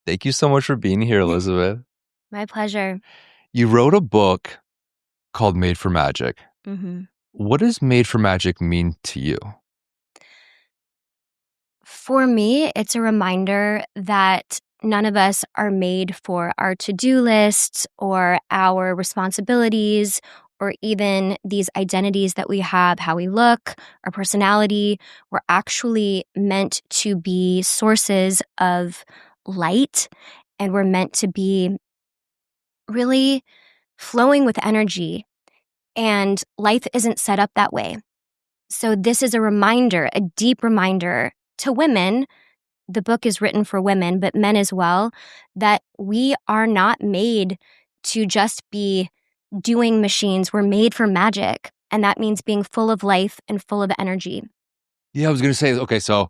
Thank you so much for being here, Elizabeth. My pleasure. You wrote a book called Made for Magic. hmm What does Made for Magic mean to you? For me, it's a reminder that none of us are made for our to-do lists or our responsibilities or even these identities that we have, how we look, our personality. We're actually meant to be sources of light, and we're meant to be really flowing with energy. And life isn't set up that way. So this is a reminder, a deep reminder to women. The book is written for women, but men as well, that we are not made to just be doing machines. We're made for magic. And that means being full of life and full of energy. Yeah, I was gonna say, okay, so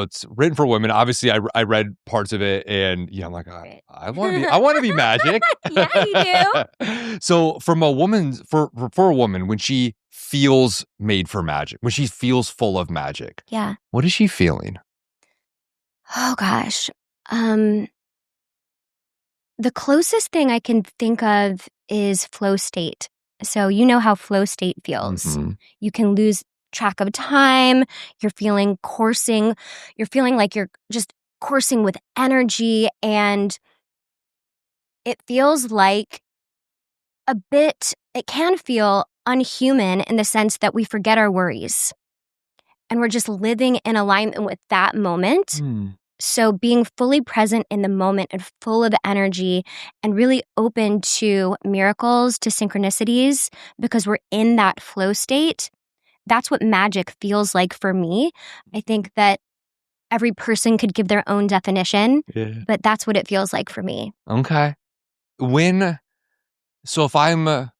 it's written for women. Obviously, I read parts of it, and yeah, I'm like, Right. I want to be magic. Yeah, you So, from a woman's for a woman, when she feels made for magic, when she feels full of magic, Yeah. what is she feeling? Oh, gosh. Um, the closest thing I can think of is flow state. So you know how flow state feels. Mhm. You can lose track of time. You're feeling coursing. You're feeling like you're just coursing with energy. And it feels like it can feel unhuman in the sense that we forget our worries. And we're just living in alignment with that moment. Hmm. So being fully present in the moment and full of energy and really open to miracles, to synchronicities, because we're in that flow state. That's what magic feels like for me. I think that every person could give their own definition, Yeah. but that's what it feels like for me. Okay. When so if I'm a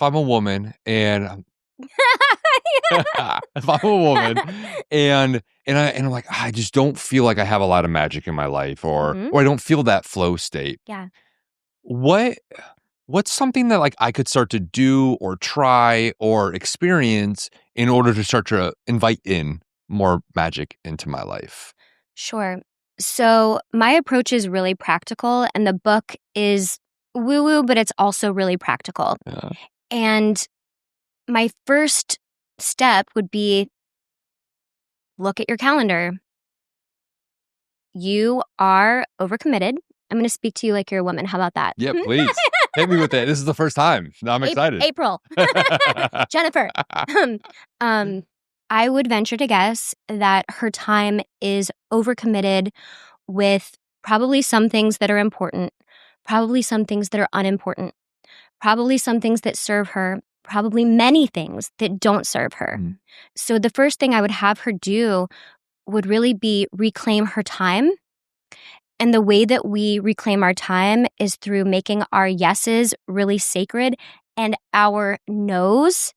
woman and if I'm a woman and I'm like, I just don't feel like I have a lot of magic in my life, Mhm. or I don't feel that flow state. Yeah. What what's something that like I could start to do or try or experience in order to start to invite in more magic into my life? Sure. So my approach is really practical, and the book is woo woo, but it's also really practical. Yeah. And my first step would be look at your calendar. You are overcommitted. I'm going to speak to you like you're a woman. How about that? Yeah, please. Hit me with it. This is the first time. Now I'm excited. April. Jennifer. um, I would venture to guess that her time is overcommitted with probably some things that are important, probably some things that are unimportant, probably some things that serve her, probably many things that don't serve her. Mm. So the first thing I would have her do would really be reclaim her time. And the way that we reclaim our time is through making our yeses really sacred and our nos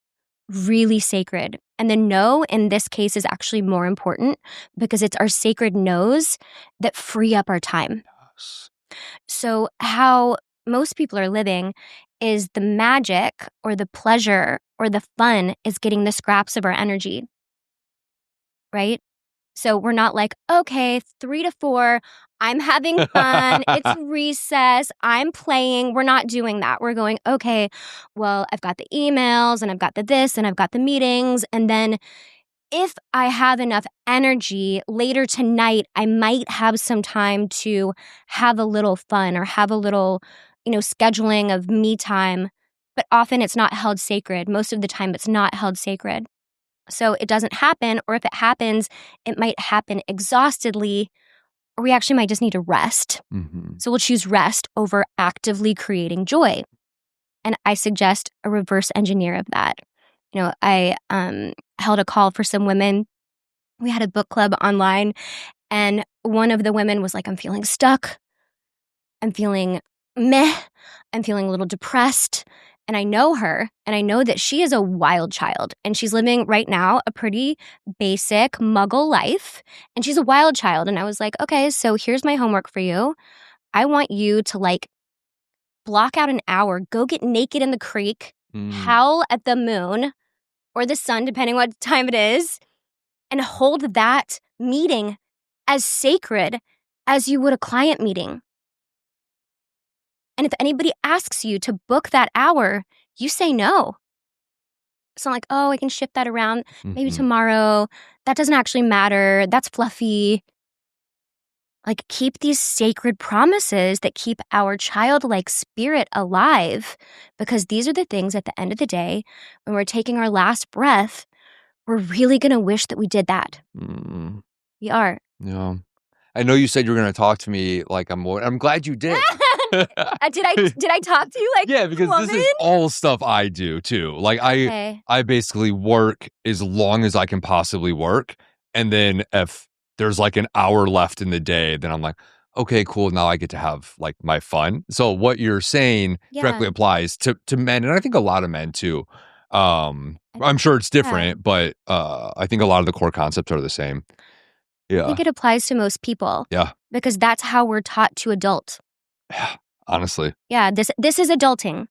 really sacred. And the no in this case is actually more important because it's our sacred nos that free up our time. Yes. So, how most people are living is the magic or the pleasure or the fun is getting the scraps of our energy, right? So we're not like, okay, 3 to 4, I'm having fun. It's recess. I'm playing. We're not doing that. We're going, okay, well, I've got the emails and I've got the this and I've got the meetings. And then if I have enough energy later tonight, I might have some time to have a little fun or have a little, scheduling of me time. But often it's not held sacred. Most of the time, it's not held sacred. So it doesn't happen, or if it happens, it might happen exhaustedly, or we actually might just need to rest. Mm-hmm. So we'll choose rest over actively creating joy. And I suggest a reverse engineer of that. I held a call for some women. We had a book club online, and one of the women was like, I'm feeling stuck. I'm feeling meh. I'm feeling a little depressed. And I know her, and I know that she is a wild child, and she's living right now a pretty basic muggle life, and she's a wild child. And I was like, okay, so here's my homework for you. I want you to block out an hour, go get naked in the creek, howl at the moon or the sun, depending what time it is, and hold that meeting as sacred as you would a client meeting. And if anybody asks you to book that hour, you say no. It's not like, oh, I can shift that around maybe tomorrow. That doesn't actually matter. That's fluffy. Like, keep these sacred promises that keep our childlike spirit alive, because these are the things at the end of the day, when we're taking our last breath, we're really going to wish that we did that. We are. Yeah. I know you said you were going to talk to me like I'm glad you did. Did I talk to you like Yeah, because woman? this is all stuff I do too. Like Okay. I basically work as long as I can possibly work. And then if there's like an hour left in the day, then I'm like, okay, cool. Now I get to have like my fun. So what you're saying directly applies to men, and I think a lot of men too. I'm sure it's different, but I think a lot of the core concepts are the same. Yeah. I think it applies to most people. Yeah. Because that's how we're taught to adult. Yeah. Honestly. Yeah, this is adulting.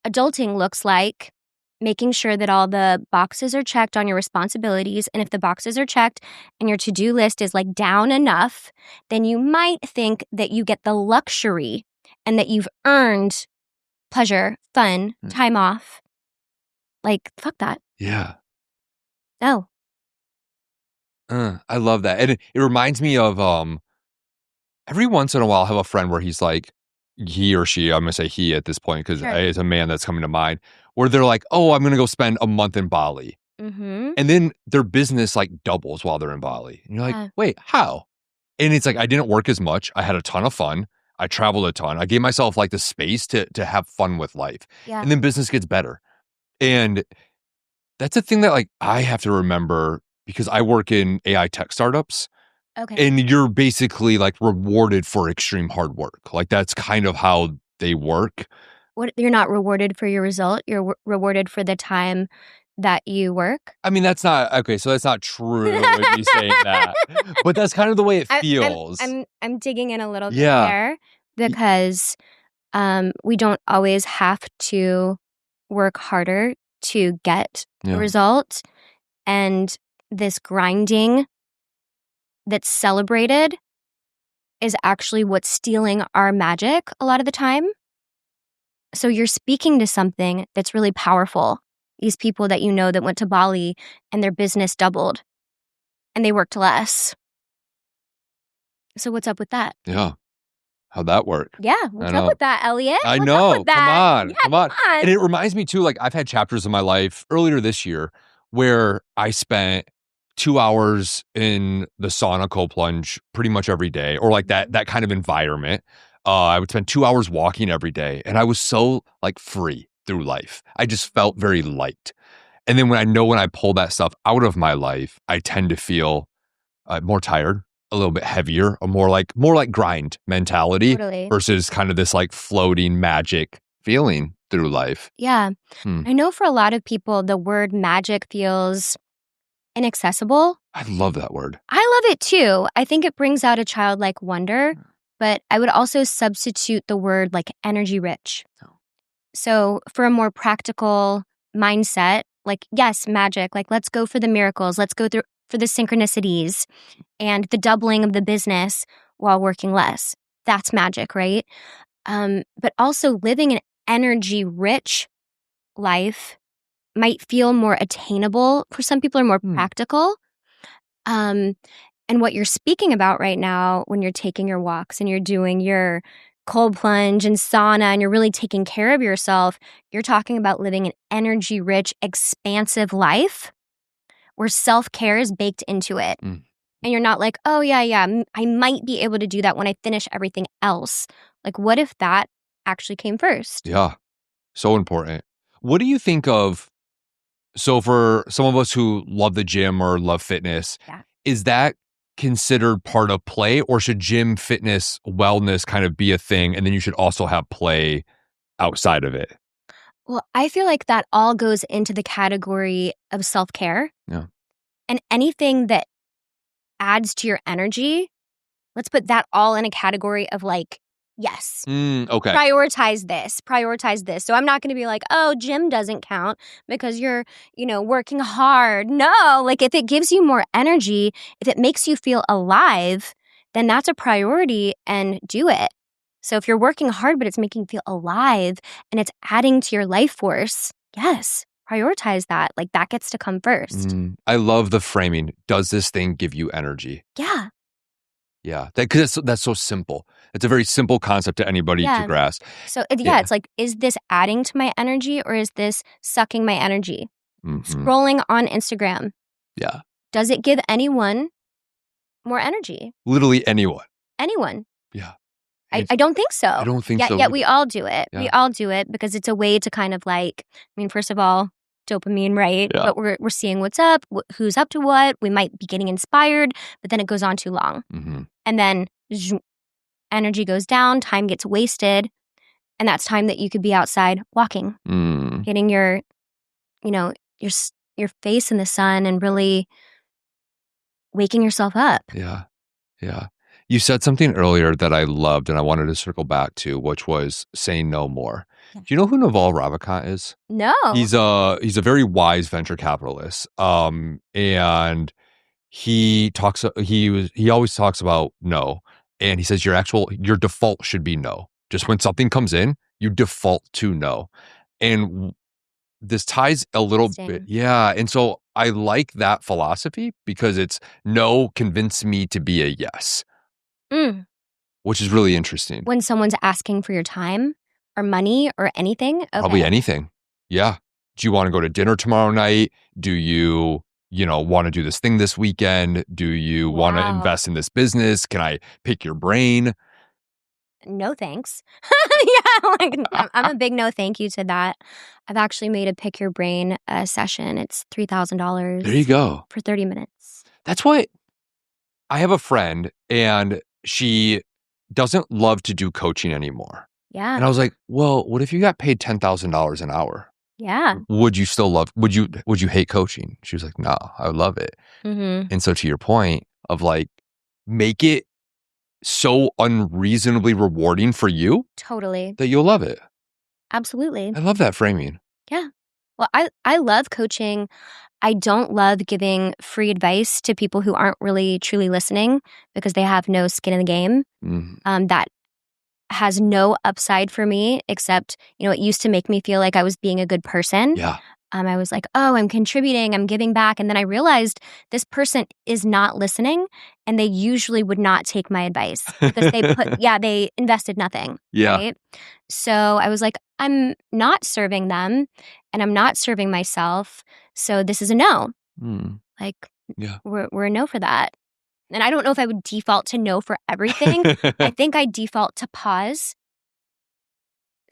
Adulting looks like making sure that all the boxes are checked on your responsibilities. And if the boxes are checked and your to-do list is like down enough, then you might think that you get the luxury and that you've earned pleasure, fun, time off. Like, fuck that. Yeah. No. I love that. And it reminds me of every once in a while I have a friend where he's like, he or she, I'm going to say he at this point because it's a man that's coming to mind, where they're like, oh, I'm going to go spend a month in Bali. And then their business like doubles while they're in Bali. And you're like, wait, how? And it's like, I didn't work as much. I had a ton of fun. I traveled a ton. I gave myself like the space to have fun with life. And then business gets better. And that's a thing that like I have to remember because I work in AI tech startups. Okay. And you're basically like rewarded for extreme hard work. Like that's kind of how they work. What, you're not rewarded for your result? You're rewarded for the time that you work? I mean, that's not okay. So that's not true with me saying that, but that's kind of the way it feels. I'm digging in a little bit there because we don't always have to work harder to get a result, and this grinding that's celebrated is actually what's stealing our magic a lot of the time. So you're speaking to something that's really powerful. These people that you know that went to Bali and their business doubled and they worked less. So what's up with that? Yeah. How'd that work? Yeah. What's up with that, Elliot? I What's know. up with that? Come on. And it reminds me too, like I've had chapters in my life earlier this year where I spent 2 hours in the sauna cold plunge pretty much every day, or like that kind of environment. I would spend 2 hours walking every day, and I was so like free through life. I just felt very light. And then when I pull that stuff out of my life, I tend to feel more tired, a little bit heavier, a more like grind mentality versus kind of this like floating magic feeling through life. Yeah. I know for a lot of people, the word magic feels inaccessible. I love that word. I love it too. I think it brings out a childlike wonder, but I would also substitute the word like energy rich. So for a more practical mindset, like, yes, magic, like let's go for the miracles. Let's go through for the synchronicities and the doubling of the business while working less. That's magic, right? But also living an energy rich life might feel more attainable. For some people are more practical. And what you're speaking about right now when you're taking your walks and you're doing your cold plunge and sauna and you're really taking care of yourself, you're talking about living an energy rich, expansive life where self-care is baked into it. And you're not like, oh yeah, I might be able to do that when I finish everything else. Like, what if that actually came first? Yeah. So important. What do you think of, so for some of us who love the gym or love fitness, is that considered part of play, or should gym, fitness, wellness kind of be a thing and then you should also have play outside of it? Well, I feel like that all goes into the category of self-care. Yeah. And anything that adds to your energy, let's put that all in a category of like, yes. Okay. Prioritize this. So I'm not going to be like, oh, gym doesn't count because you're, working hard. No, like if it gives you more energy, if it makes you feel alive, then that's a priority and do it. So if you're working hard, but it's making you feel alive and it's adding to your life force, yes, prioritize that. Like that gets to come first. I love the framing. Does this thing give you energy? Yeah. Yeah, because that's so simple. It's a very simple concept to anybody to grasp. So it's like, is this adding to my energy or is this sucking my energy? Scrolling on Instagram. Yeah. Does it give anyone more energy? Literally anyone. Anyone. Yeah. I don't think so. I don't think so. Yet we all do it. Yeah. We all do it because it's a way to kind of like, I mean, first of all, dopamine, right? Yeah. But we're seeing what's up, who's up to what. We might be getting inspired, but then it goes on too long. And then energy goes down, time gets wasted. And that's time that you could be outside walking, getting your face in the sun and really waking yourself up. Yeah. Yeah. You said something earlier that I loved and I wanted to circle back to, which was saying no more. Do you know who Naval Ravikant is? No. He's a very wise venture capitalist. And he always talks about no. And he says your default should be no. Just when something comes in, you default to no. And this ties a little bit. Yeah. And so I like that philosophy because it's no convince me to be a yes. Which is really interesting. When someone's asking for your time or money or anything? Okay. Probably anything. Yeah. Do you want to go to dinner tomorrow night? Do you want to do this thing this weekend? Do you want to invest in this business? Can I pick your brain? No thanks. Yeah, like I'm a big no thank you to that. I've actually made a pick your brain session. It's $3,000. There you go. For 30 minutes. That's what I have a friend and she doesn't love to do coaching anymore. Yeah. And I was like, well, what if you got paid $10,000 an hour? Yeah. Would you hate coaching? She was like, no, I would love it. And so to your point of like, make it so unreasonably rewarding for you. Totally. That you'll love it. Absolutely. I love that framing. Yeah. Well, I love coaching. I don't love giving free advice to people who aren't really truly listening because they have no skin in the game. That has no upside for me except, it used to make me feel like I was being a good person. Yeah. I was like, oh, I'm contributing, I'm giving back. And then I realized this person is not listening and they usually would not take my advice because they invested nothing. Yeah. Right? So I was like, I'm not serving them and I'm not serving myself. So this is a no. Like, we're a no for that. And I don't know if I would default to no for everything. I think I default to pause.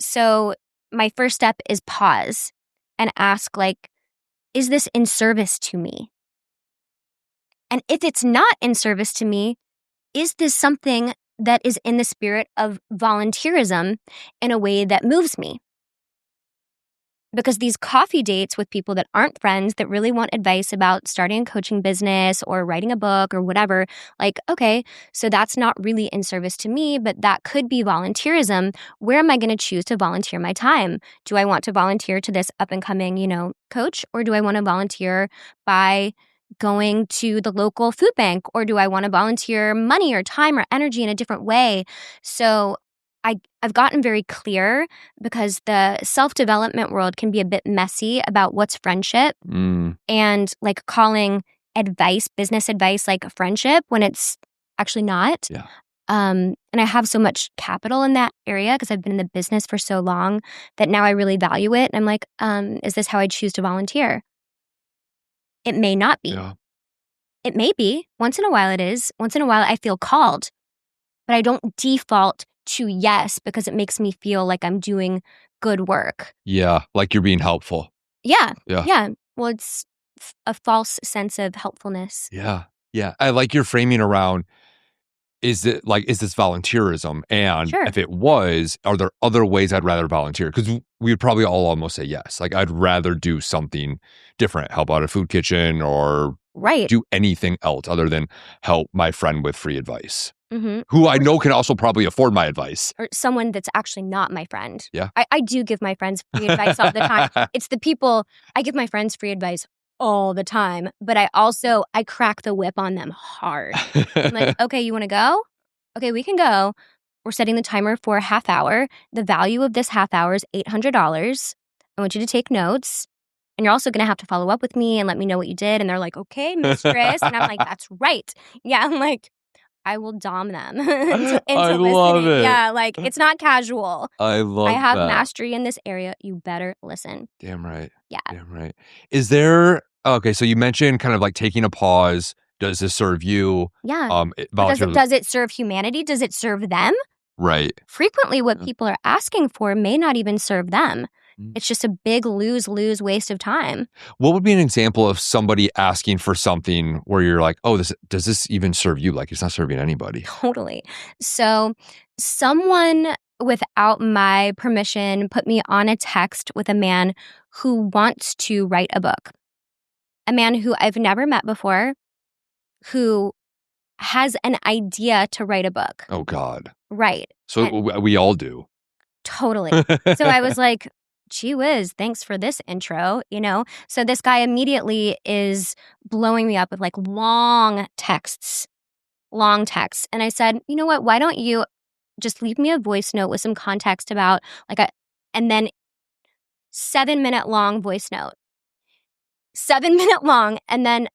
So my first step is pause. And ask, like, is this in service to me? And if it's not in service to me, is this something that is in the spirit of volunteerism in a way that moves me? Because these coffee dates with people that aren't friends that really want advice about starting a coaching business or writing a book or whatever, like, okay, so that's not really in service to me, but that could be volunteerism. Where am I going to choose to volunteer my time? Do I want to volunteer to this up and coming, coach, or do I want to volunteer by going to the local food bank, or do I want to volunteer money or time or energy in a different way? So I've gotten very clear because the self-development world can be a bit messy about what's friendship and like calling business advice like friendship when it's actually not. Yeah. And I have so much capital in that area because I've been in the business for so long that now I really value it. And I'm like, is this how I choose to volunteer? It may not be. Yeah. It may be. Once in a while it is. Once in a while I feel called. But I don't default to yes because it makes me feel like I'm doing good work. Yeah, like you're being helpful. Yeah. Well, it's a false sense of helpfulness. Yeah. I like your framing around, is this volunteerism? And if it was, are there other ways I'd rather volunteer? Because we would probably all almost say yes. Like I'd rather do something different, help out a food kitchen or do anything else other than help my friend with free advice. Who I know can also probably afford my advice. Or someone that's actually not my friend. Yeah. I do give my friends free advice all the time. It's the people, I give my friends free advice all the time, but I crack the whip on them hard. I'm like, okay, you want to go? okay, we can go. We're setting the timer for a half hour. The value of this half hour is $800. I want you to take notes. And you're also going to have to follow up with me and let me know what you did. And they're like, okay, mistress. And I'm like, that's right. Yeah, I'm like, I will dom them I into love listening. it. Yeah, like it's not casual. I love I have that. mastery in this area. You better listen. Damn right. Yeah. Damn right. Is there okay, so you mentioned kind of like taking a pause. Does this serve you? Yeah. Volunteer. Does it serve humanity? Does it serve them? Right. Frequently, what Yeah. people are asking for may not even serve them. Mm. It's just a big lose-lose waste of time. What would be an example of somebody asking for something where you're like, oh, does this even serve you? Like it's not serving anybody. Totally. So someone without my permission put me on a text with a man who wants to write a book. A man who I've never met before, who has an idea to write a book. Oh God. Right. So we all do. Totally. So I was like, gee whiz, thanks for this intro, you know? So this guy immediately is blowing me up with like long texts. And I said, you know what? Why don't you just leave me a voice note with some context about and then 7-minute long voice note. 7-minute long. And then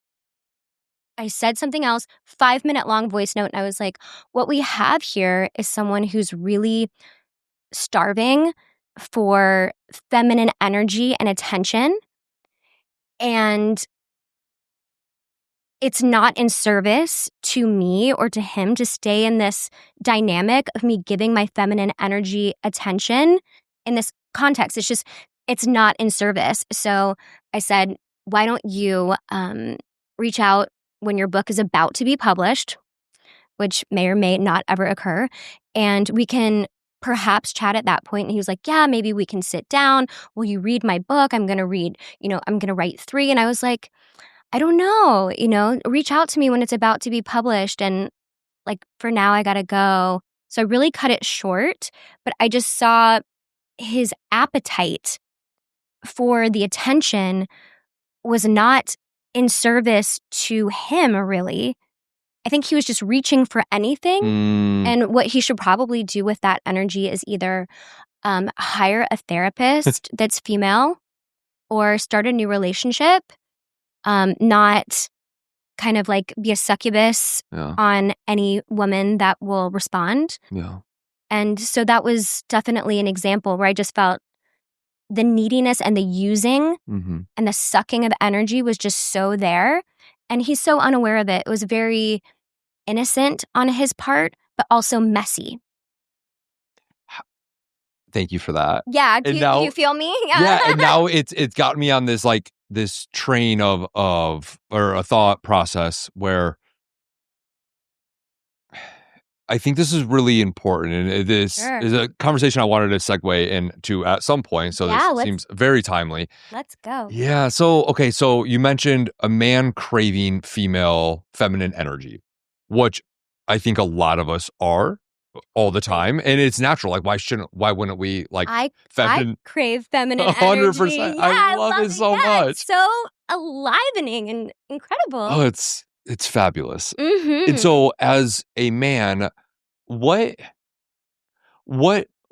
I said something else, 5-minute long voice note. And I was like, what we have here is someone who's really starving for feminine energy and attention. And it's not in service to me or to him to stay in this dynamic of me giving my feminine energy attention in this context. It's not in service. So I said, why don't you reach out when your book is about to be published, which may or may not ever occur, and we can perhaps chat at that point. And he was like, yeah, maybe we can sit down. Will you read my book? I'm going to write 3. And I was like, I don't know, reach out to me when it's about to be published. And like, for now, I got to go. So I really cut it short, but I just saw his appetite for the attention was not in service to him, really. I think he was just reaching for anything. And what he should probably do with that energy is either hire a therapist that's female or start a new relationship, not kind of like be a succubus on any woman that will respond. Yeah. And so that was definitely an example where I just felt the neediness and the using and the sucking of energy was just so there. And he's so unaware of it. It was very innocent on his part, but also messy. Thank you for that. Yeah. Do you feel me? Yeah. And now it's gotten me on this train of a thought process where I think this is really important. And this is a conversation I wanted to segue into at some point. So this seems very timely. Let's go. Yeah. So you mentioned a man craving female feminine energy, which I think a lot of us are all the time. And it's natural. Like, why wouldn't we like I crave feminine 100%. energy. Yeah, I love it so much. It's so enlivening and incredible. Oh, it's fabulous. And so as a man, what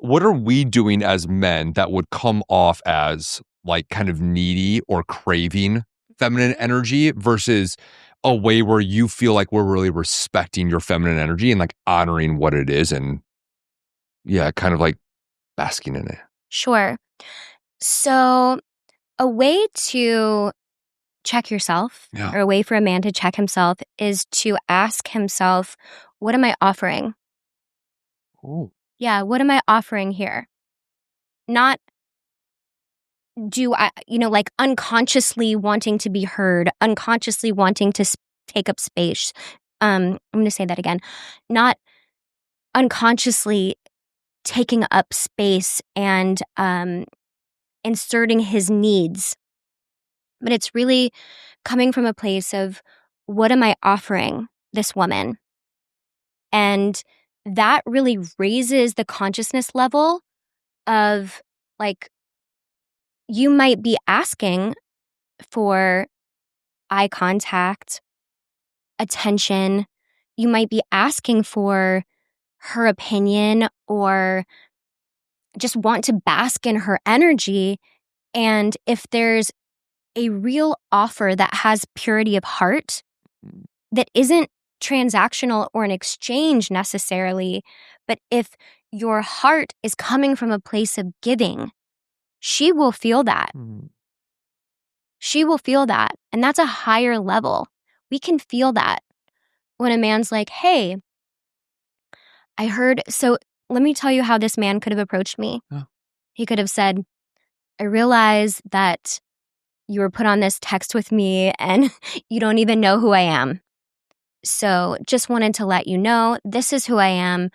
are we doing as men that would come off as like kind of needy or craving feminine energy versus a way where you feel like we're really respecting your feminine energy and like honoring what it is and kind of like basking in it? Sure. So a way to check yourself or a way for a man to check himself is to ask himself, what am I offering? Oh. Yeah, what am I offering here? Not do I, like unconsciously wanting to be heard, unconsciously wanting to take up space. I'm going to say that again. Not unconsciously taking up space and inserting his needs. But it's really coming from a place of, what am I offering this woman? And that really raises the consciousness level of like, you might be asking for eye contact, attention. You might be asking for her opinion or just want to bask in her energy. And if there's a real offer that has purity of heart, that isn't transactional or an exchange necessarily, but if your heart is coming from a place of giving, she will feel that. She will feel that. And that's a higher level. We can feel that when a man's like, hey, I heard, so let me tell you how this man could have approached me. Yeah. He could have said, I realize that you were put on this text with me and you don't even know who I am. So just wanted to let you know, this is who I am.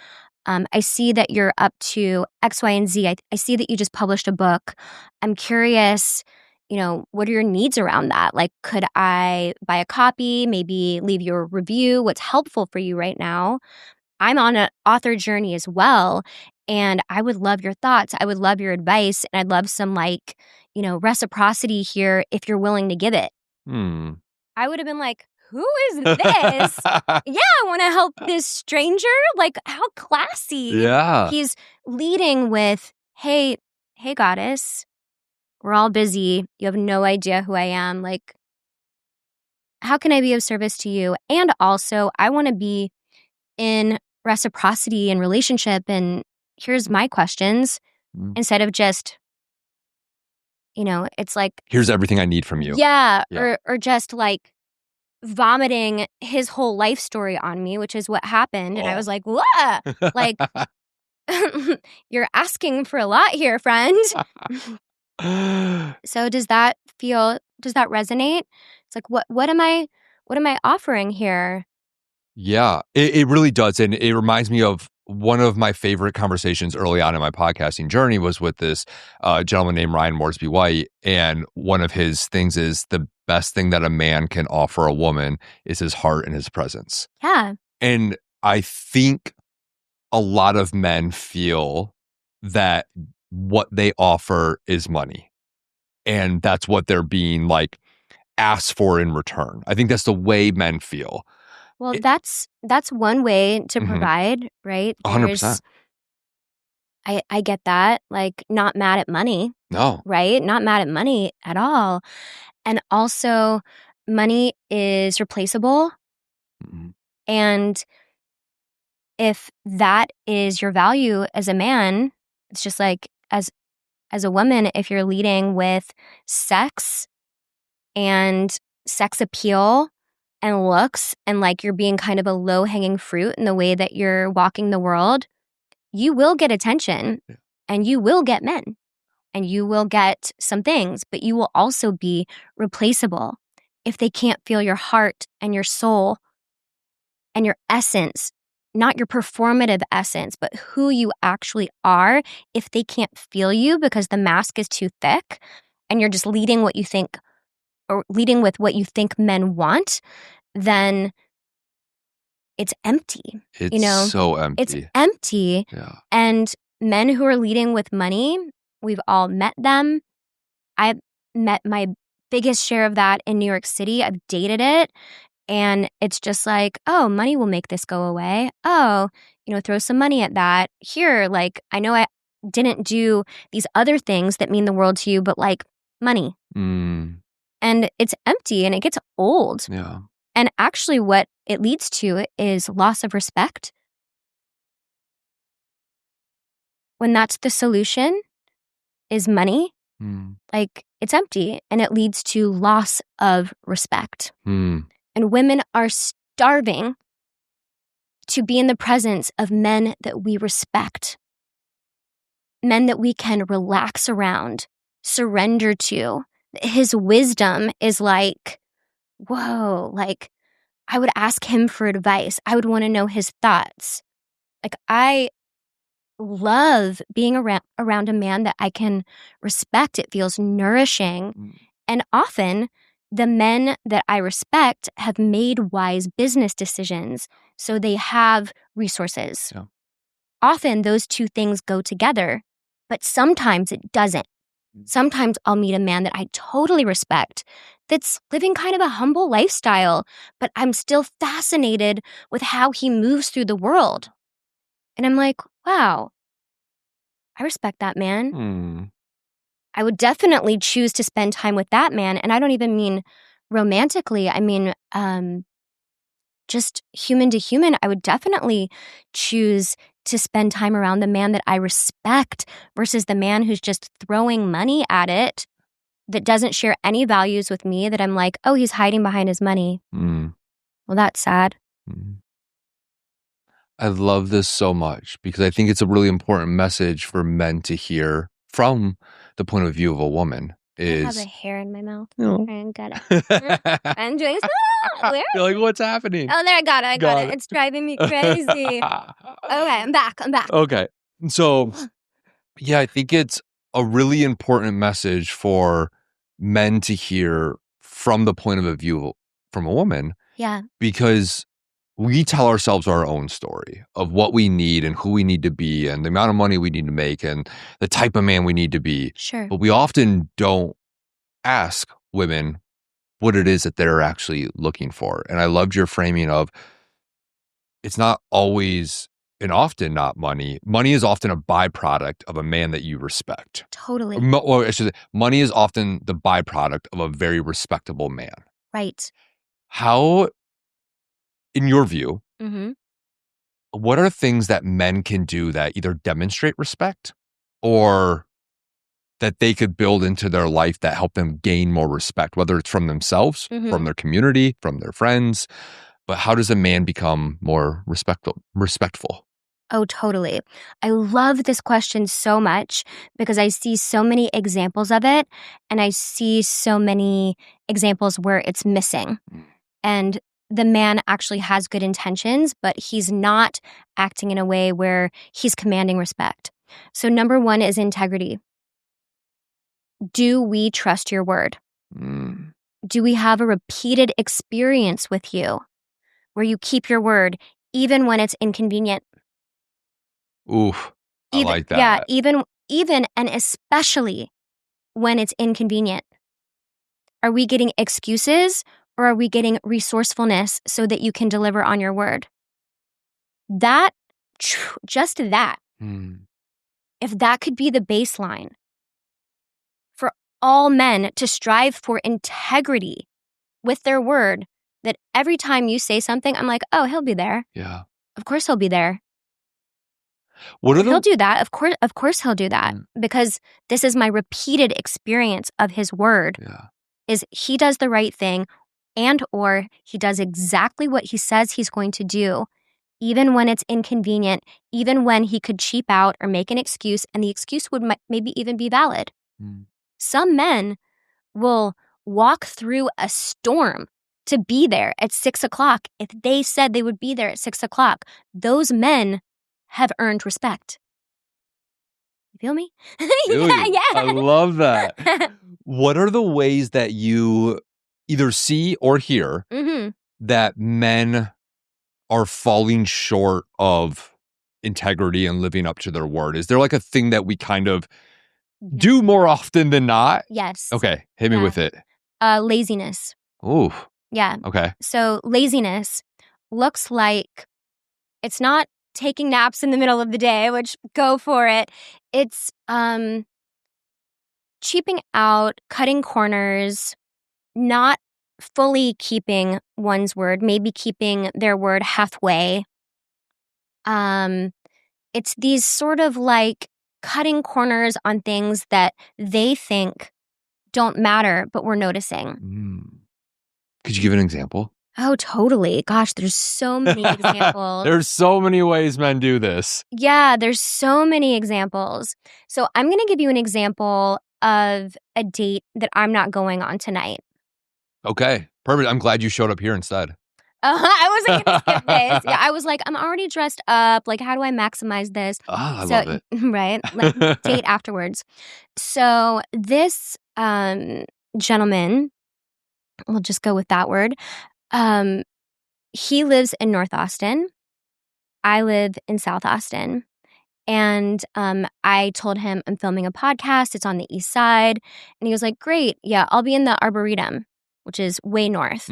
I see that you're up to X, Y, and Z. I see that you just published a book. I'm curious, what are your needs around that? Like, could I buy a copy, maybe leave you a review? What's helpful for you right now? I'm on an author journey as well, and I would love your thoughts. I would love your advice, and I'd love some reciprocity here if you're willing to give it. I would have been like, who is this? Yeah, I want to help this stranger. Like, how classy. Yeah. He's leading with, hey, goddess, we're all busy. You have no idea who I am. Like, how can I be of service to you? And also, I want to be in reciprocity and relationship. And here's my questions instead of just, it's like, here's everything I need from you. Yeah. Or just like vomiting his whole life story on me, which is what happened. And I was like, what? Like, you're asking for a lot here, friend. So does that resonate? It's like, what am I offering here? Yeah, it really does. And it reminds me of one of my favorite conversations early on in my podcasting journey was with this gentleman named Ryan Moresby White. And one of his things is the best thing that a man can offer a woman is his heart and his presence. Yeah. And I think a lot of men feel that what they offer is money. And that's what they're being like asked for in return. I think that's the way men feel. Well, that's one way to provide, right? 100%. I get that. Like, not mad at money. No. Right? Not mad at money at all. And also, money is replaceable. And if that is your value as a man, it's just like as a woman, if you're leading with sex and sex appeal and looks and like you're being kind of a low-hanging fruit in the way that you're walking the world, you will get attention and you will get men and you will get some things, but you will also be replaceable if they can't feel your heart and your soul and your essence, not your performative essence, but who you actually are. If they can't feel you because the mask is too thick and you're just leading what you think or leading with what you think men want, then it's empty. It's so empty. It's empty. Yeah. And men who are leading with money, we've all met them. I've met my biggest share of that in New York City. I've dated it. And it's just like, oh, money will make this go away. Oh, throw some money at that. Here, like, I know I didn't do these other things that mean the world to you, but like money. And it's empty and it gets old. Yeah. And actually what it leads to is loss of respect. When that's the solution is money, like it's empty and it leads to loss of respect. And women are starving to be in the presence of men that we respect, men that we can relax around, surrender to. His wisdom is like, whoa, like I would ask him for advice. I would want to know his thoughts. Like, I love being around a man that I can respect. It feels nourishing. And often the men that I respect have made wise business decisions. So they have resources. Yeah. Often those two things go together, but sometimes it doesn't. Sometimes I'll meet a man that I totally respect that's living kind of a humble lifestyle, but I'm still fascinated with how he moves through the world. And I'm like, wow, I respect that man. Mm. I would definitely choose to spend time with that man. And I don't even mean romantically. I mean, just human to human. I would definitely choose to spend time around the man that I respect versus the man who's just throwing money at it, that doesn't share any values with me, that I'm like, oh, he's hiding behind his money. Mm. Well, that's sad. Mm. I love this so much because I think it's a really important message for men to hear from the point of view of a woman. I have a Is hair in my mouth. no. I got it. I'm doing where? You're like, what's happening? Oh, there, I got it. Got it. It's driving me crazy. Okay, I'm back. Okay. So, yeah, I think it's a really important message for men to hear from the point of view from a woman. Yeah. Because we tell ourselves our own story of what we need and who we need to be and the amount of money we need to make and the type of man we need to be. Sure. But we often don't ask women what it is that they're actually looking for. And I loved your framing of it's not always and often not money. Money is often a byproduct of a man that you respect. Totally. Or I should say, money is often the byproduct of a very respectable man. Right. How, in your view, Mm-hmm. what are things that men can do that either demonstrate respect or that they could build into their life that help them gain more respect, whether it's from themselves, from their community, from their friends? But how does a man become more respectful? Oh, totally. I love this question so much because I see so many examples of it, and I see so many examples where it's missing. And the man actually has good intentions, but he's not acting in a way where he's commanding respect. So number one is integrity. Do we trust your word? Mm. Do we have a repeated experience with you where you keep your word even when it's inconvenient? Oof, I like that. Yeah, even and especially when it's inconvenient. Are we getting excuses or are we getting resourcefulness so that you can deliver on your word? Just that, if that could be the baseline for all men to strive for integrity with their word, that every time you say something, I'm like, oh, he'll be there. Yeah. Of course he'll be there. He'll do that. Of course he'll do that because this is my repeated experience of his word. Yeah. Is he does the right thing and or he does exactly what he says he's going to do, even when it's inconvenient, even when he could cheap out or make an excuse and the excuse would maybe even be valid. Some men will walk through a storm to be there at 6:00 if they said they would be there at 6:00. Those men have earned respect. You feel me? Yeah. I love that. What are the ways that you either see or hear that men are falling short of integrity and living up to their word? Is there like a thing that we kind of do more often than not? Yes. Okay, hit me with it. Laziness. Ooh. Yeah. Okay. So laziness looks like it's not taking naps in the middle of the day, which go for it. It's cheaping out, cutting corners, not fully keeping one's word, maybe keeping their word halfway. It's these sort of like cutting corners on things that they think don't matter, but we're noticing. Could you give an example? Oh, totally. Gosh, there's so many examples. There's so many ways men do this. Yeah, there's so many examples. So I'm going to give you an example of a date that I'm not going on tonight. Okay, perfect. I'm glad you showed up here instead. I wasn't going to skip this. Yeah, I was like, I'm already dressed up. Like, how do I maximize this? I love it. Right? Like, date afterwards. So this gentleman, we'll just go with that word. He lives in North Austin. I live in South Austin. And I told him I'm filming a podcast. It's on the east side. And he was like, great. Yeah, I'll be in the Arboretum, which is way north.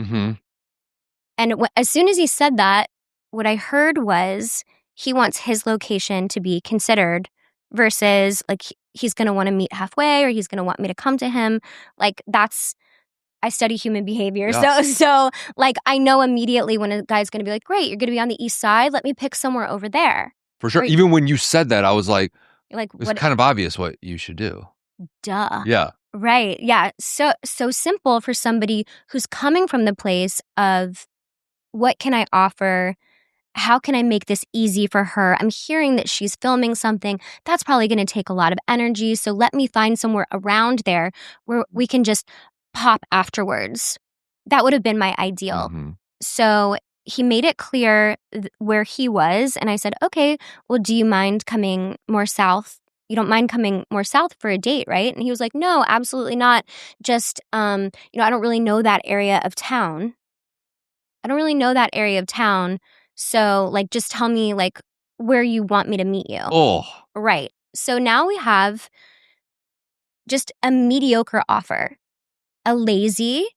And as soon as he said that, what I heard was he wants his location to be considered versus like he's going to want to meet halfway or he's going to want me to come to him. Like I study human behavior. Yeah. So like I know immediately when a guy's going to be like, great, you're going to be on the east side. Let me pick somewhere over there. For sure. Or, Even when you said that, I was like it's what? kind of obvious what you should do. Duh. Yeah. Right. Yeah. So simple for somebody who's coming from the place of what can I offer? How can I make this easy for her? I'm hearing that she's filming something. That's probably going to take a lot of energy. So let me find somewhere around there where we can just pop afterwards. That would have been my ideal. Mm-hmm. So he made it clear where he was. And I said, okay, well, do you mind coming more south? You don't mind coming more south for a date, right? And he was like, no, absolutely not. Just, I don't really know that area of town. So, like, just tell me, like, where you want me to meet you. Oh. Right. So now we have just a mediocre offer, a lazy,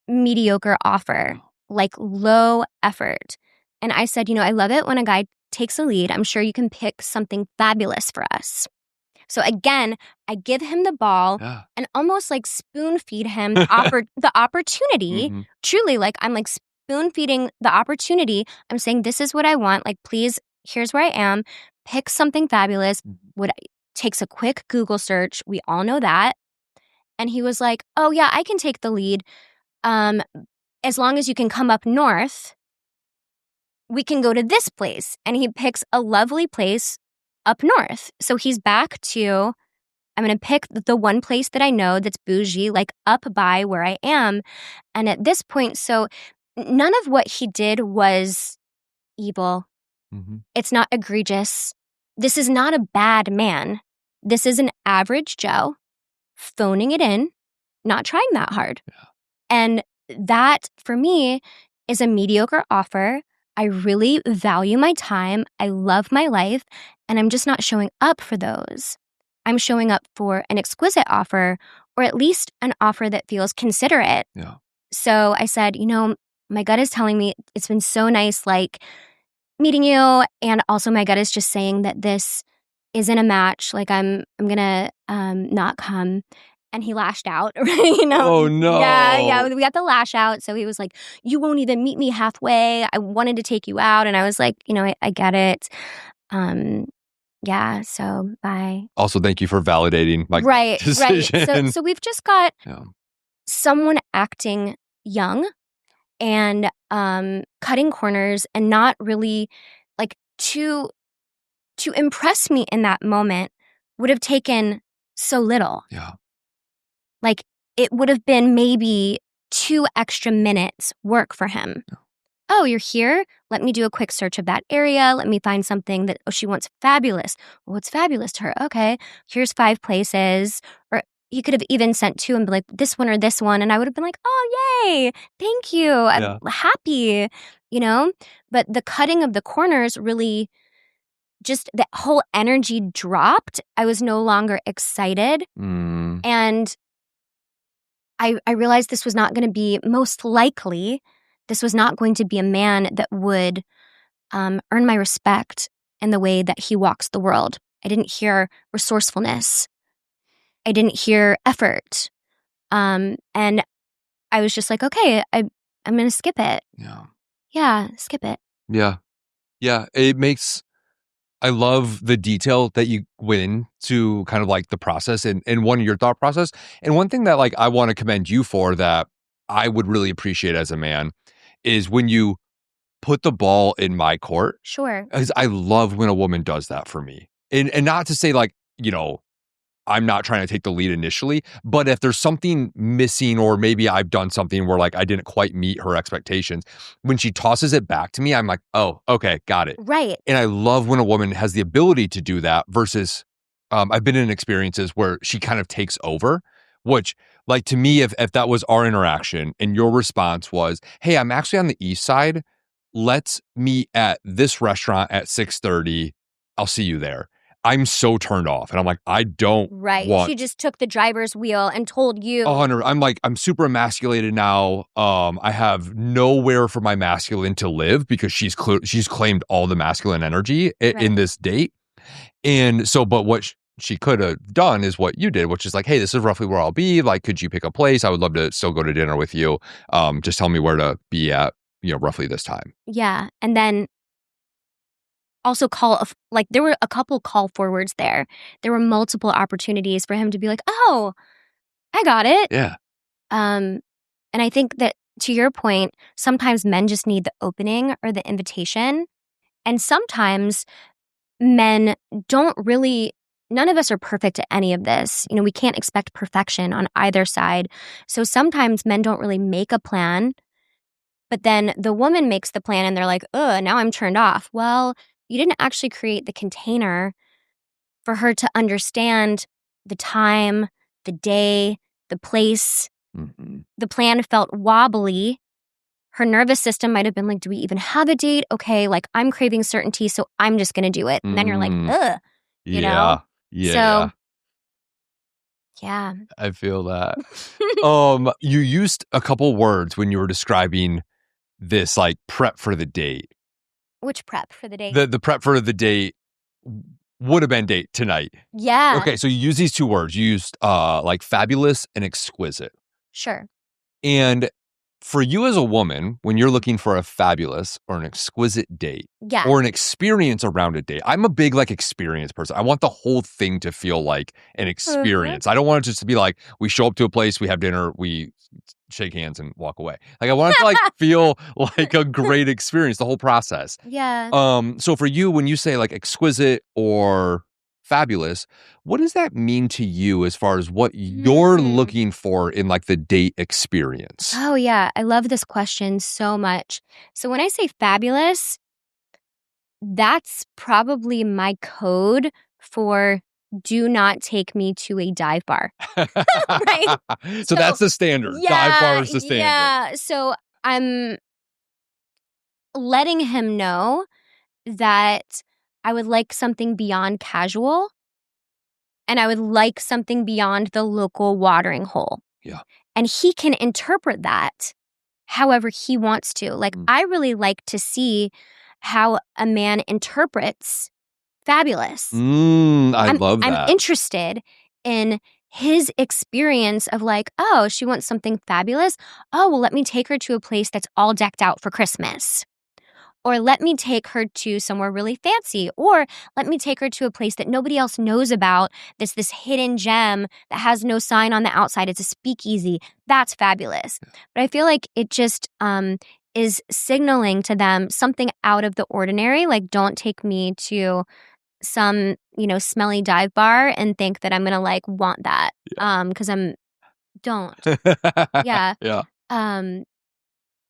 mediocre offer, like low effort. And I said, I love it when a guy takes a lead. I'm sure you can pick something fabulous for us. So again, I give him the ball and almost like spoon feed him the opportunity. Mm-hmm. Truly, like I'm like spoon feeding the opportunity. I'm saying, this is what I want. Like, please, here's where I am. Pick something fabulous. Takes a quick Google search. We all know that. And he was like, oh yeah, I can take the lead. As long as you can come up north, we can go to this place. And he picks a lovely place up north. So he's back to, I'm going to pick the one place that I know that's bougie, like up by where I am. And at this point, so none of what he did was evil. Mm-hmm. It's not egregious. This is not a bad man. This is an average Joe phoning it in, not trying that hard. Yeah. And that, for me, is a mediocre offer. I really value my time. I love my life. And I'm just not showing up for those. I'm showing up for an exquisite offer, or at least an offer that feels considerate. Yeah. So I said, my gut is telling me it's been so nice, like, meeting you. And also my gut is just saying that this isn't a match. Like, I'm going to not come. And he lashed out, right? Oh, no. Yeah, we got the lash out. So he was like, you won't even meet me halfway. I wanted to take you out. And I was like, I get it. Yeah, so bye. Also, thank you for validating my decision. Right. So we've just got someone acting young and cutting corners and not really, like, to impress me in that moment would have taken so little. Yeah. Like, it would have been maybe 2 extra minutes work for him. Yeah. Oh, you're here? Let me do a quick search of that area. Let me find something that, she wants fabulous. Well, what's fabulous to her? Okay, here's 5 places. Or he could have even sent 2 and be like, this one or this one. And I would have been like, oh, yay, thank you. I'm happy, But the cutting of the corners really, just that whole energy dropped. I was no longer excited. And I realized this was not going to be, most likely, this was not going to be a man that would earn my respect in the way that he walks the world. I didn't hear resourcefulness. I didn't hear effort. And I was just like, okay, I'm going to skip it. Yeah, skip it. Yeah. It makes, I love the detail that you went into kind of like the process and one of your thought process. And one thing that, like, I want to commend you for that I would really appreciate as a man is when you put the ball in my court. Sure. Because I love when a woman does that for me. And not to say, like, I'm not trying to take the lead initially, but if there's something missing, or maybe I've done something where, like, I didn't quite meet her expectations, when she tosses it back to me, I'm like, oh, okay, got it. Right. And I love when a woman has the ability to do that versus I've been in experiences where she kind of takes over, which, like, to me, if that was our interaction and your response was, hey, I'm actually on the east side, let's meet at this restaurant at 6:30, I'll see you there. I'm so turned off. And I'm like, I don't Right. want. She just took the driver's wheel and told you. 100. I'm like, I'm super emasculated now. I have nowhere for my masculine to live because she's claimed all the masculine energy in this date. And so, but what she could have done is what you did, which is like, hey, this is roughly where I'll be. Like, could you pick a place? I would love to still go to dinner with you. Just tell me where to be at, roughly this time. Yeah. And then also there were a couple call forwards there. There were multiple opportunities for him to be like, oh, I got it. Yeah. And I think that, to your point, sometimes men just need the opening or the invitation. And sometimes men don't really, none of us are perfect at any of this. We can't expect perfection on either side. So sometimes men don't really make a plan, but then the woman makes the plan and they're like, oh, now I'm turned off. Well, you didn't actually create the container for her to understand the time, the day, the place. Mm-hmm. The plan felt wobbly. Her nervous system might have been like, do we even have a date? Okay, like I'm craving certainty, so I'm just going to do it. And then you're like, ugh, you know? Yeah. So, yeah. I feel that. You used a couple words when you were describing this like prep for the date. Which prep for the date? The prep for the date would have been date tonight. Yeah. Okay, so you use these two words. You used like fabulous and exquisite. Sure. And for you as a woman, when you're looking for a fabulous or an exquisite date, or an experience around a date, I'm a big like experience person. I want the whole thing to feel like an experience. I don't want it just to be like we show up to a place, we have dinner, we shake hands and walk away. Like I want it to like feel like a great experience, the whole process. Yeah. So for you, when you say like exquisite or fabulous, what does that mean to you as far as what you're looking for in like the date experience? Oh yeah, I love this question so much. So when I say fabulous, that's probably my code for do not take me to a dive bar. Right? So that's the standard. Yeah, dive bar is the standard. Yeah. So I'm letting him know that I would like something beyond casual and I would like something beyond the local watering hole. Yeah. And he can interpret that however he wants to. Like, I really like to see how a man interprets fabulous. I love that. I'm interested in his experience of like, oh, she wants something fabulous. Oh, well, let me take her to a place that's all decked out for Christmas. Or let me take her to somewhere really fancy. Or let me take her to a place that nobody else knows about. That's this hidden gem that has no sign on the outside. It's a speakeasy. That's fabulous. But I feel like it just is signaling to them something out of the ordinary. Like, don't take me to some, smelly dive bar and think that I'm going to like want that. Because don't. Yeah. Yeah.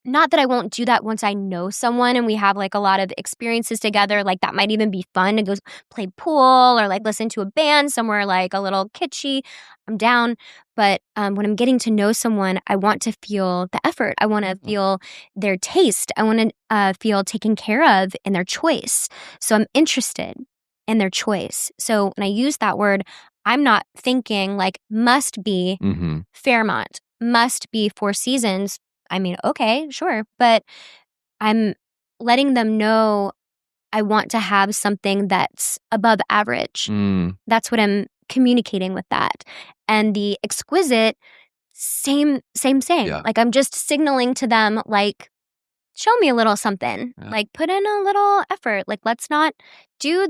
Not that I won't do that once I know someone and we have like a lot of experiences together. Like that might even be fun to go play pool or like listen to a band somewhere like a little kitschy. I'm down. But when I'm getting to know someone, I want to feel the effort. I want to feel their taste. I want to feel taken care of in their choice. So I'm interested in their choice. So when I use that word, I'm not thinking like must be Fairmont, must be Four Seasons. I mean, okay, sure. But I'm letting them know I want to have something that's above average. That's what I'm communicating with that. And the exquisite, same. Yeah. Like I'm just signaling to them like, show me a little something. Yeah. Like put in a little effort. Like let's not do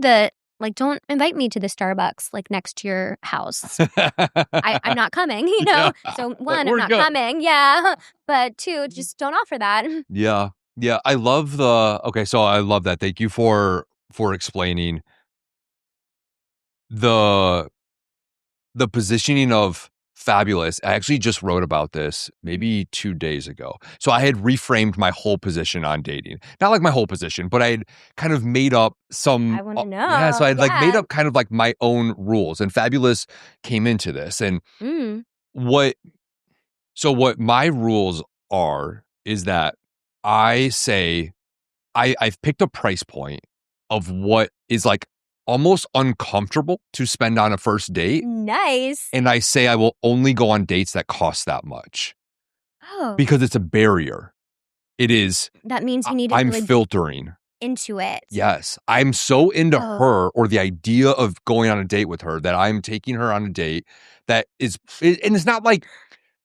like, don't invite me to the Starbucks, like, next to your house. I'm not coming, Yeah. So, one, I'm not coming. Yeah. But two, just don't offer that. Yeah. Yeah. I love so I love that. Thank you for explaining the positioning of fabulous. I actually just wrote about this maybe 2 days ago. So I had reframed my whole position on dating. Not like my whole position, but I had kind of made up some. I want to know. Yeah, so I had like made up kind of like my own rules, and fabulous came into this. And what my rules are is that I say I've picked a price point of what is like almost uncomfortable to spend on a first date. Nice. And I say I will only go on dates that cost that much. Oh. Because it's a barrier. It is. That means you need to I'm really filtering. into it. Yes. I'm so into Oh. her or the idea of going on a date with her that I'm taking her on a date that is, and it's not like,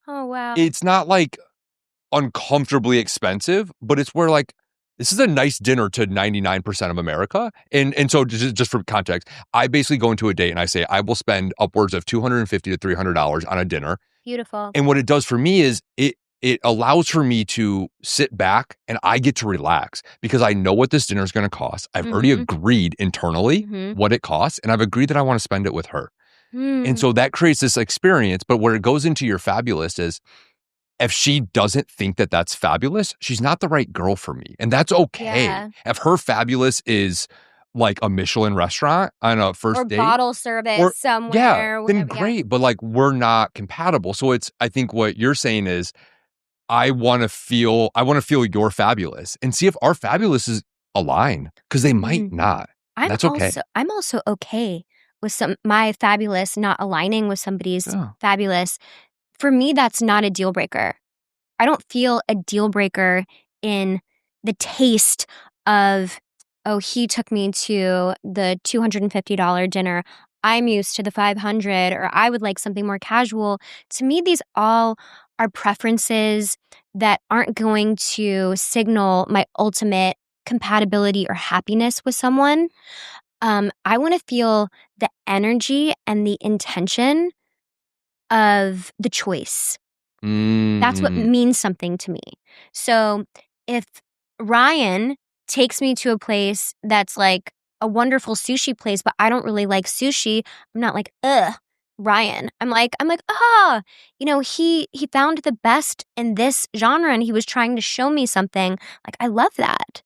Oh, wow. it's not like uncomfortably expensive, but it's where like, this is a nice dinner to 99% of America. And so just for context, I basically go into a date and I say, I will spend upwards of $250 to $300 on a dinner. Beautiful. And what it does for me is it allows for me to sit back and I get to relax because I know what this dinner is going to cost. I've already agreed internally what it costs, and I've agreed that I want to spend it with her. And so that creates this experience. But where it goes into your fabulous is if she doesn't think that that's fabulous, she's not the right girl for me. And that's okay. Yeah. If her fabulous is like a Michelin restaurant on a first or date. bottle service Or- somewhere. Yeah, then whatever, great. But like we're not compatible. So I think what you're saying is I want to feel you're fabulous and see if our fabulous is align because they might not. That's okay. I'm also okay with my fabulous not aligning with somebody's fabulous. For me, that's not a deal breaker. I don't feel a deal breaker in the taste of, oh, he took me to the $250 dinner. I'm used to the $500, or I would like something more casual. To me, these all are preferences that aren't going to signal my ultimate compatibility or happiness with someone. I want to feel the energy and the intention of the choice. That's what means something to me. So if Ryan takes me to a place that's like a wonderful sushi place, but I don't really like sushi, I'm not like, ugh, Ryan. I'm like, he found the best in this genre and he was trying to show me something. Like, I love that.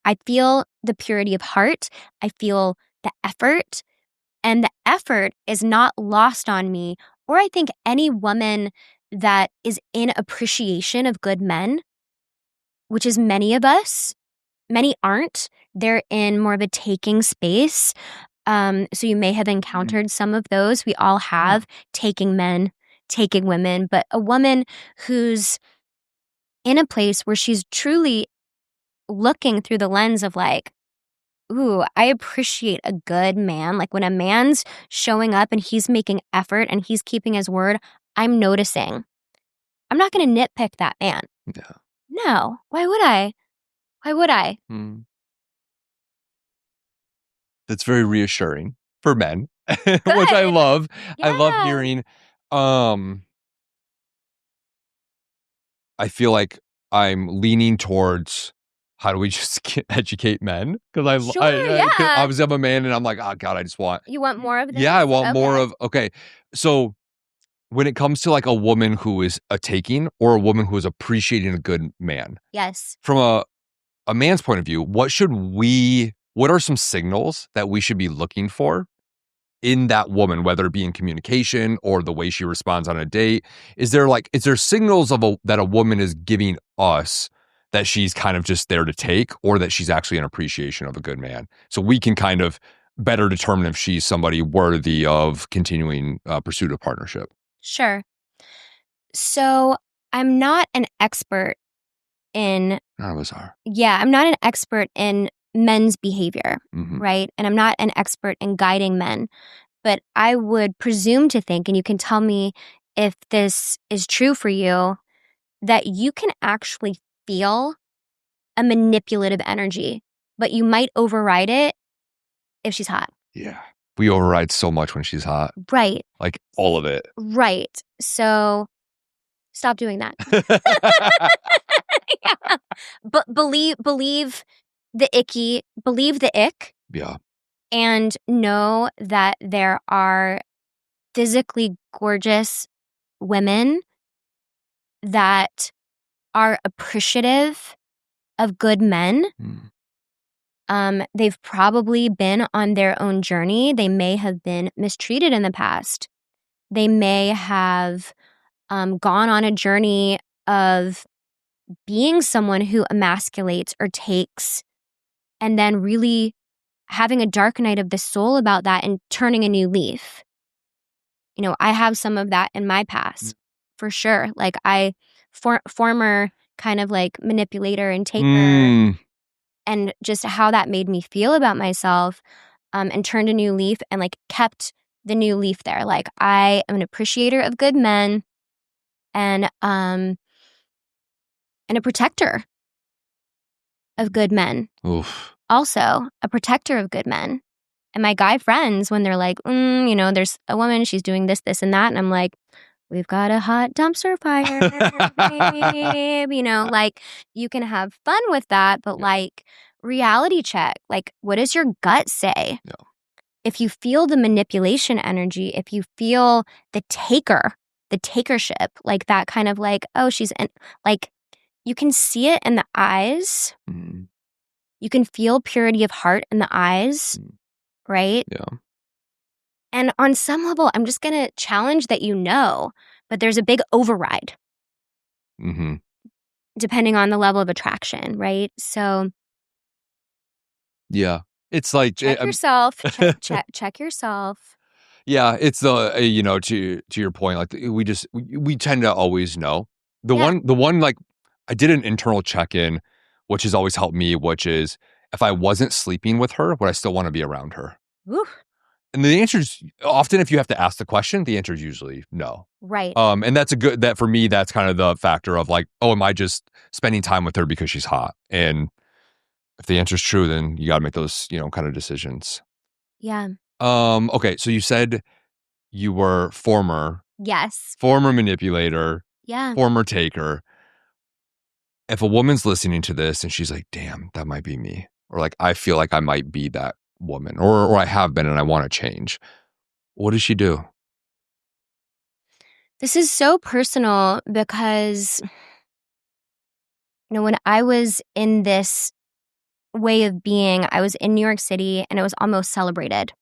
I feel the purity of heart. I feel the effort. And the effort is not lost on me, or I think any woman that is in appreciation of good men, which is many of us. Many aren't. They're in more of a taking space. So you may have encountered some of those. We all have taking men, taking women, but a woman who's in a place where she's truly looking through the lens of like, ooh, I appreciate a good man. Like when a man's showing up and he's making effort and he's keeping his word, I'm noticing. I'm not going to nitpick that man. Yeah. No. Why would I? Why would I? That's very reassuring for men, which I love. Yeah. I love hearing. I feel like I'm leaning towards how do we just educate men? Because obviously I'm a man and I'm like, oh God, I just want. You want more of this? Yeah, I want more of. Okay, so when it comes to like a woman who is a taking or a woman who is appreciating a good man, yes, from a man's point of view, what are some signals that we should be looking for in that woman, whether it be in communication or the way she responds on a date? Is there signals that a woman is giving us that she's kind of just there to take, or that she's actually an appreciation of a good man? So we can kind of better determine if she's somebody worthy of continuing pursuit of partnership. Sure. So I'm not an expert in. None of us are. Yeah, I'm not an expert in men's behavior, right? And I'm not an expert in guiding men. But I would presume to think, and you can tell me if this is true for you, that you can actually feel a manipulative energy, but you might override it if she's hot. Yeah. We override so much when she's hot. Right. Like all of it. Right. So stop doing that. Yeah. But believe the icky, believe the ick. Yeah. And know that there are physically gorgeous women that are appreciative of good men. They've probably been on their own journey. They may have been mistreated in the past. They may have gone on a journey of being someone who emasculates or takes, and then really having a dark night of the soul about that and turning a new leaf. You know, I have some of that in my past, for sure. Like former kind of like manipulator and taker, and just how that made me feel about myself, and turned a new leaf and like kept the new leaf there. Like I am an appreciator of good men and a protector of good men. Oof. Also a protector of good men. And my guy friends, when they're like, you know, there's a woman, she's doing this, this, and that. And I'm like, we've got a hot dumpster fire, babe. You know, like you can have fun with that, but like reality check. Like, what does your gut say? Yeah. If you feel the manipulation energy, if you feel the takership, like that kind of like, oh, like you can see it in the eyes. You can feel purity of heart in the eyes. Right? Yeah. And on some level, I'm just going to challenge that, you know, but there's a big override depending on the level of attraction, right? So yeah, it's like check yourself. check yourself. Yeah, it's the you know, to your point, like we tend to always know the one like I did an internal check-in, which has always helped me, which is if I wasn't sleeping with her, would I still want to be around her? Woo. And the answer is often, if you have to ask the question, the answer is usually no. Right. And that's that for me, that's kind of the factor of like, oh, am I just spending time with her because she's hot? And if the answer is true, then you got to make those, you know, kind of decisions. Yeah. Okay. So you said you were former manipulator, former taker. If a woman's listening to this and she's like, damn, that might be me. Or like, I feel like I might be that woman, or I have been and I want to change. What does she do? This is so personal because, you know, when I was in this way of being, I was in New York City and it was almost celebrated.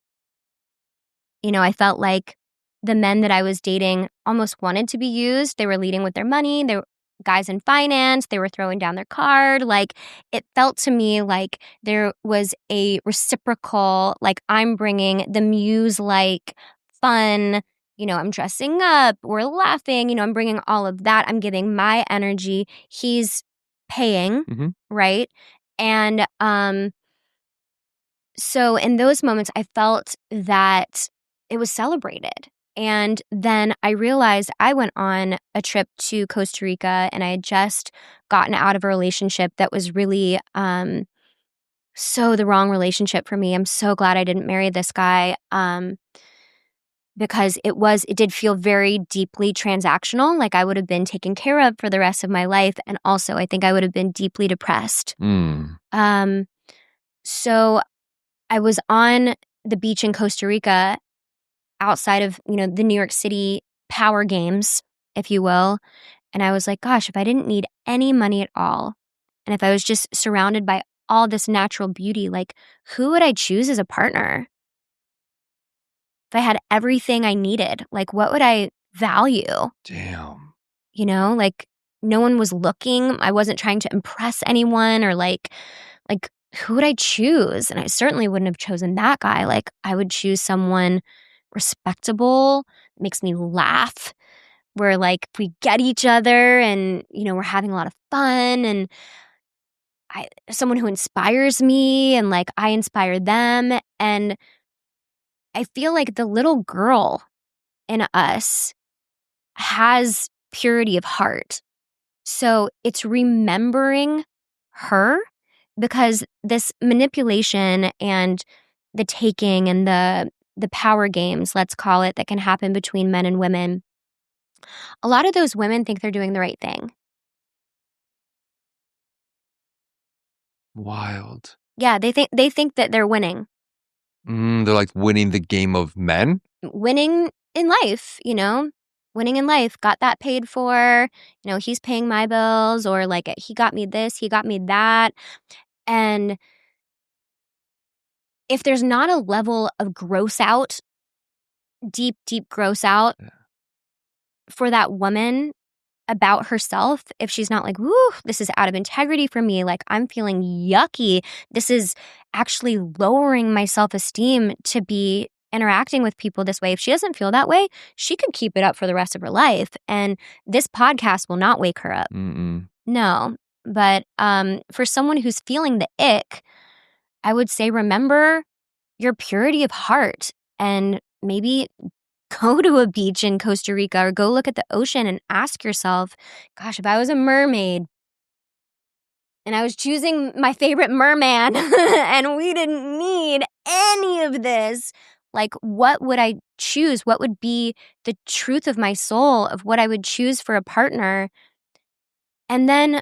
You know, I felt like the men that I was dating almost wanted to be used. They were leading with their money. They were guys in finance. They were throwing down their card. Like it felt to me like there was a reciprocal, like I'm bringing the muse like fun, you know, I'm dressing up, we're laughing, you know, I'm bringing all of that. I'm giving my energy. He's paying, right? And so in those moments, I felt that it was celebrated. And then I realized I went on a trip to Costa Rica and I had just gotten out of a relationship that was really so the wrong relationship for me. I'm so glad I didn't marry this guy because it did feel very deeply transactional. Like I would have been taken care of for the rest of my life. And also I think I would have been deeply depressed. So I was on the beach in Costa Rica outside of, you know, the New York City power games, if you will. And I was like, gosh, if I didn't need any money at all, and if I was just surrounded by all this natural beauty, like who would I choose as a partner? If I had everything I needed, like what would I value? Damn. You know, like no one was looking. I wasn't trying to impress anyone or like who would I choose? And I certainly wouldn't have chosen that guy. Like I would choose someone respectable, makes me laugh, where like we get each other and, you know, we're having a lot of fun, and someone who inspires me and like I inspire them. And I feel like the little girl in us has purity of heart. So it's remembering her, because this manipulation and the taking and the power games, let's call it, that can happen between men and women, a lot of those women think they're doing the right thing. Wild. Yeah, they think that they're winning. They're like winning the game of men? Winning in life, you know? Winning in life, got that paid for, you know, he's paying my bills, or like he got me this, he got me that. And if there's not a level of gross out, deep gross out for that woman about herself, if she's not like, woo, this is out of integrity for me, like I'm feeling yucky, this is actually lowering my self-esteem to be interacting with people this way. If she doesn't feel that way, she could keep it up for the rest of her life. And this podcast will not wake her up. Mm-mm. No. But for someone who's feeling the ick, I would say remember your purity of heart and maybe go to a beach in Costa Rica or go look at the ocean and ask yourself, gosh, if I was a mermaid and I was choosing my favorite merman and we didn't need any of this, like what would I choose? What would be the truth of my soul of what I would choose for a partner? And then,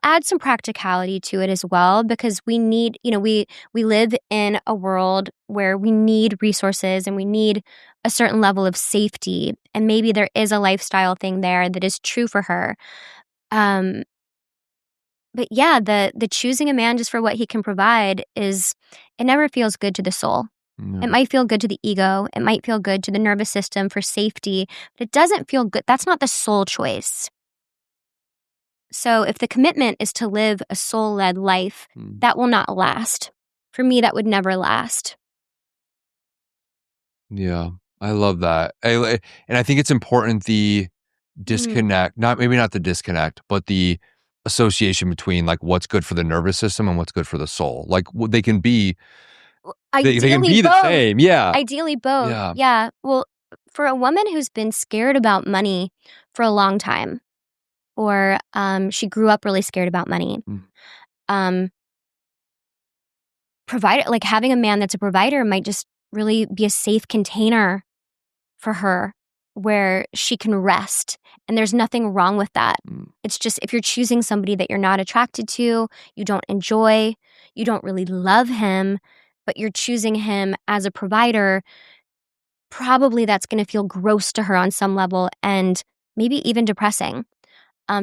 add some practicality to it as well, because we need, we live in a world where we need resources and we need a certain level of safety. And maybe there is a lifestyle thing there that is true for her. But yeah, the choosing a man just for what he can provide it never feels good to the soul. No. It might feel good to the ego. It might feel good to the nervous system for safety, but it doesn't feel good. That's not the soul choice. So if the commitment is to live a soul-led life, that will not last. For me, that would never last. Yeah, I love that. And I think it's important the disconnect, maybe not the disconnect, but the association between like what's good for the nervous system and what's good for the soul. Like they can be, they can be the same. Yeah. Ideally both. Yeah. Well, for a woman who's been scared about money for a long time, or she grew up really scared about money, like having a man that's a provider might just really be a safe container for her where she can rest. And there's nothing wrong with that. It's just if you're choosing somebody that you're not attracted to, you don't enjoy, you don't really love him, but you're choosing him as a provider, probably that's going to feel gross to her on some level and maybe even depressing.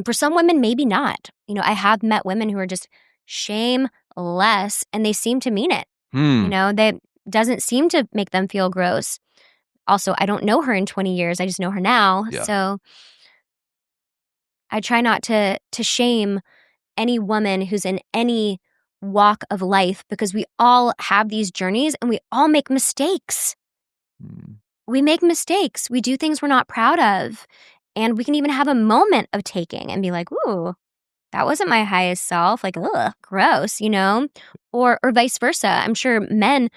For some women, maybe not. I have met women who are just shameless and they seem to mean it. That doesn't seem to make them feel gross. Also, I don't know her in 20 years. I just know her now. Yeah. So I try not to shame any woman who's in any walk of life, because we all have these journeys and we all make mistakes. We make mistakes. We do things we're not proud of. And we can even have a moment of taking and be like, ooh, that wasn't my highest self. Like, ugh, gross, or vice versa. I'm sure men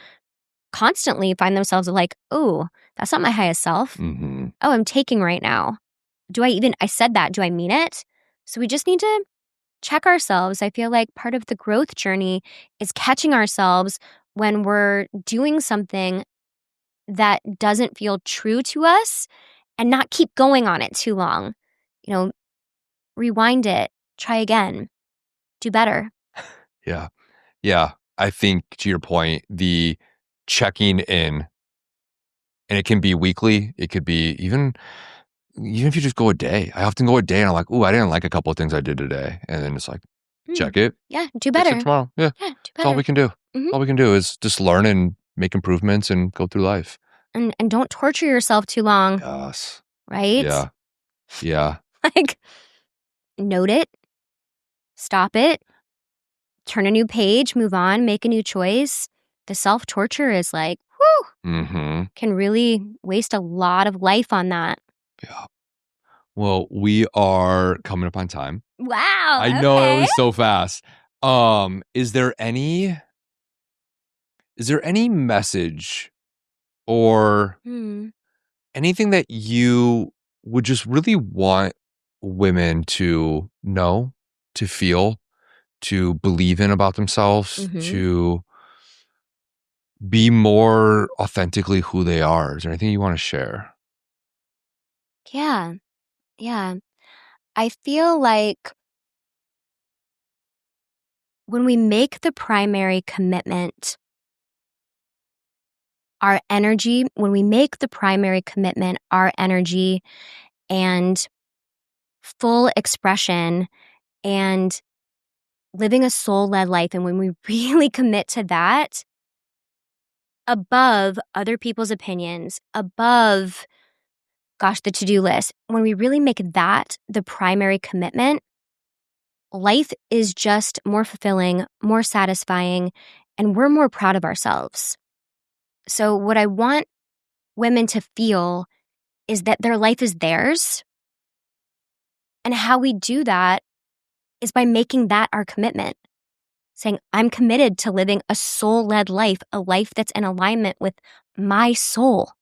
constantly find themselves like, ooh, that's not my highest self. Oh, I'm taking right now. I said that, do I mean it? So we just need to check ourselves. I feel like part of the growth journey is catching ourselves when we're doing something that doesn't feel true to us and not keep going on it too long. Rewind it, try again, do better. Yeah. Yeah. I think to your point, the checking in, and it can be weekly. It could be even if you just go a day. I often go a day and I'm like, ooh, I didn't like a couple of things I did today. And then it's like, check it. Yeah, do better. Fix it tomorrow. Yeah. Do better. That's all we can do. All we can do is just learn and make improvements and go through life. And don't torture yourself too long. Yes. Right? Yeah. Yeah. Like, note it, stop it, turn a new page, move on, make a new choice. The self-torture is like, whew, can really waste a lot of life on that. Yeah. Well, we are coming up on time. Wow. I know it was so fast. Is there any message or anything that you would just really want women to know, to feel, to believe in about themselves, to be more authentically who they are? Is there anything you want to share? Yeah. Yeah. I feel like when we make the primary commitment, our energy and full expression and living a soul-led life, and when we really commit to that, above other people's opinions, above, the to-do list, when we really make that the primary commitment, life is just more fulfilling, more satisfying, and we're more proud of ourselves. So, what I want women to feel is that their life is theirs. And how we do that is by making that our commitment. Saying, I'm committed to living a soul-led life, a life that's in alignment with my soul.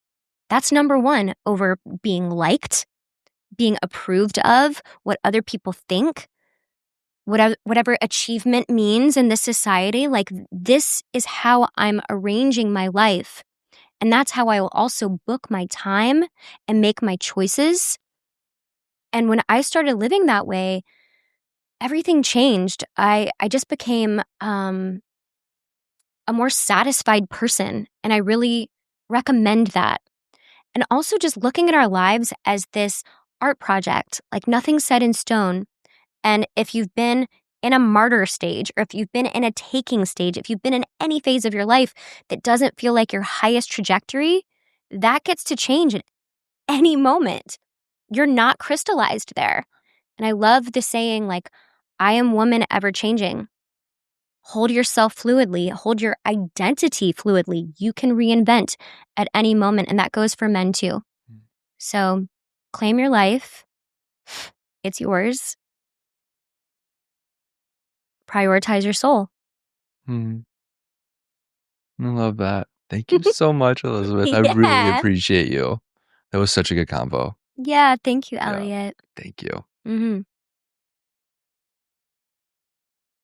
That's number one over being liked, being approved of, what other people think, whatever achievement means in this society. Like, this is how I'm arranging my life. And that's how I will also book my time and make my choices. And when I started living that way, everything changed. I just became a more satisfied person. And I really recommend that. And also just looking at our lives as this art project, like nothing's set in stone. And if you've been in a martyr stage, or if you've been in a taking stage, if you've been in any phase of your life that doesn't feel like your highest trajectory, that gets to change at any moment. You're not crystallized there. And I love the saying, like, I am woman ever changing. Hold yourself fluidly, hold your identity fluidly. You can reinvent at any moment, and that goes for men too. So claim your life. It's yours. Prioritize your soul. I love that. Thank you so much, Elizabeth. I really Yeah. appreciate you. That was such a good convo. Yeah, thank you, Yeah. Elliot. Thank you. Mm-hmm.